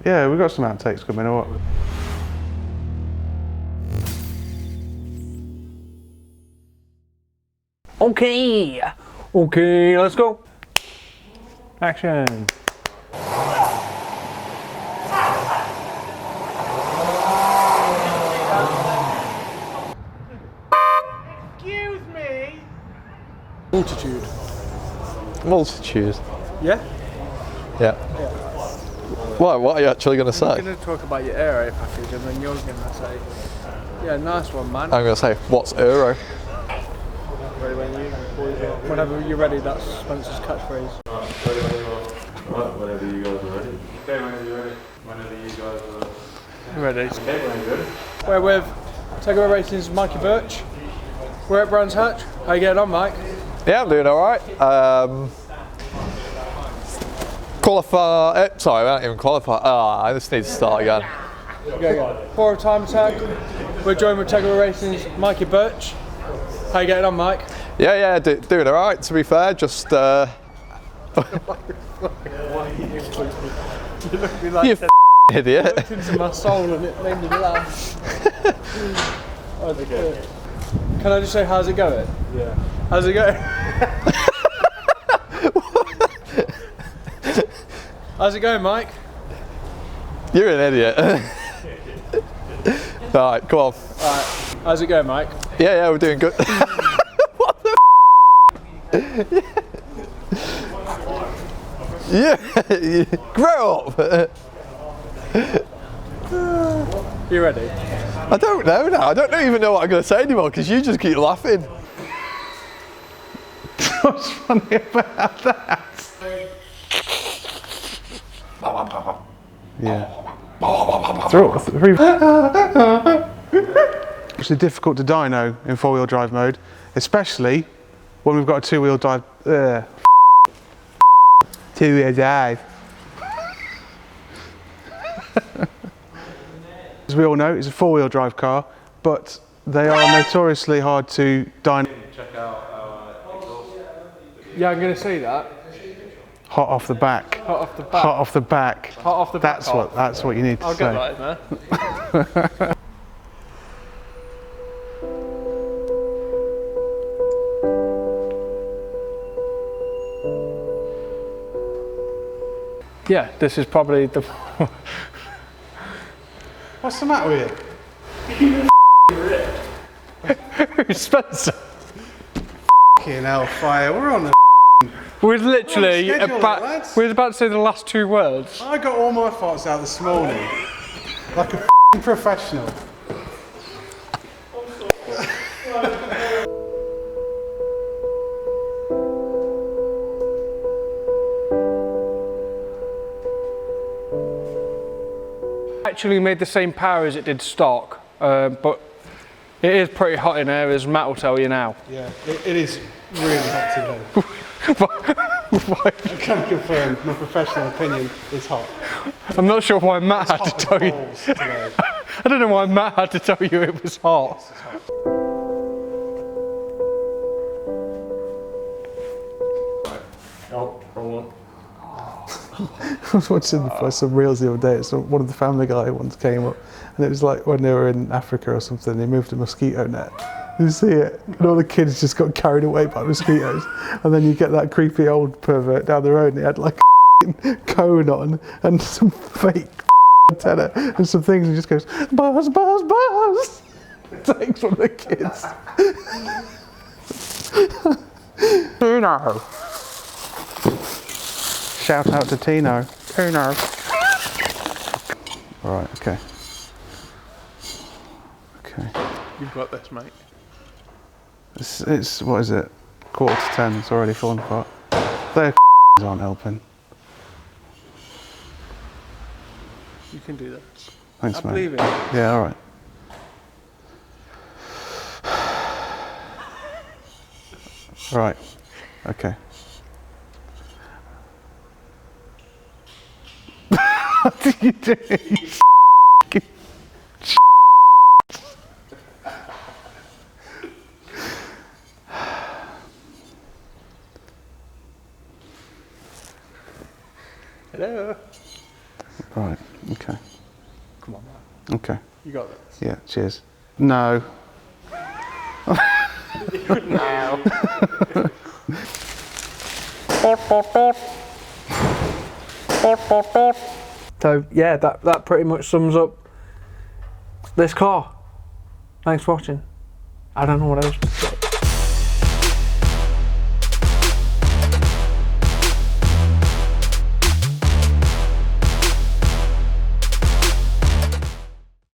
Yeah, we've got some outtakes coming, or what? Okay, let's go. Action. Excuse me. Multitude. Yeah? Yeah. What are you actually going to say? I'm going to talk about your aero package and then you're going to say, yeah, nice one, man. I'm going to say, what's euro? Whenever you're ready, that's Spencer's catchphrase. Whenever you guys are ready. Okay, whenever you're ready. Whenever you guys are Ready. okay, when you're ready. We're with Tegiwa Racing's Mikey Birch. We're at Brands Hatch. How you getting on, Mike? Yeah, I'm doing alright. Sorry, I don't even qualify. I just need to start again. Go. 4 time attack. We're joined with Tegiwa Racing's Mikey Birch. How you getting on, Mike? Yeah, doing alright, to be fair. Just, You look at me like you idiot. looked into my soul and it made me laugh. Okay. Can I just say, how's it going? Yeah. How's it going? How's it going, Mike? You're an idiot. Alright, come on. Alright, how's it going, Mike? Yeah, we're doing good. What the Yeah, grow up. You ready? I don't know now. I don't even know what I'm going to say anymore because you just keep laughing. What's funny about that? Yeah. Three. It's difficult to dyno in 4-wheel drive mode, especially when we've got a 2-wheel drive. 2-wheel drive. As we all know, it's a 4-wheel drive car, but they are notoriously hard to dyno. Check out our exhaust. Yeah, I'm going to say that. Hot off the back. Hot off the back. Hot off the back. Hot off the back. That's what you need to I'll say. get that in there. Yeah, this is probably the. What's the matter with you? Spencer. Fucking hellfire, we're on the We're literally schedule, about. lads. We're about to say the last 2 words. I got all my farts out this morning. Like a professional. Actually made the same power as it did stock, but it is pretty hot in here, as Matt will tell you now. Yeah, it is really hot today. I can confirm, my professional opinion is hot. I'm not sure why Matt had to Hot tell as you. balls today. I don't know why Matt had to tell you it was hot. Oh, wrong one. I was watching some reels the other day. So one of the Family Guy ones came up, and it was like when they were in Africa or something. They moved a mosquito net. You see it, and all the kids just got carried away by mosquitoes. And then you get that creepy old pervert down the road, and he had like a cone on and some fake antenna and some things, and he just goes buzz, buzz, buzz. Takes one of the kids. Tino. Shout out to Tino. Tino. Right, okay. Okay. You've got this, mate. It's what is it? 9:45. It's already falling apart. Their aren't helping. You can do that. Thanks, I mate. believe it. Yeah, all right. Right. Okay. What are you doing? Hello. Right. Right. Okay. Come on, man. Okay. You got this. Yeah. Cheers. No. So yeah, that pretty much sums up this car. Thanks for watching. I don't know what else to say.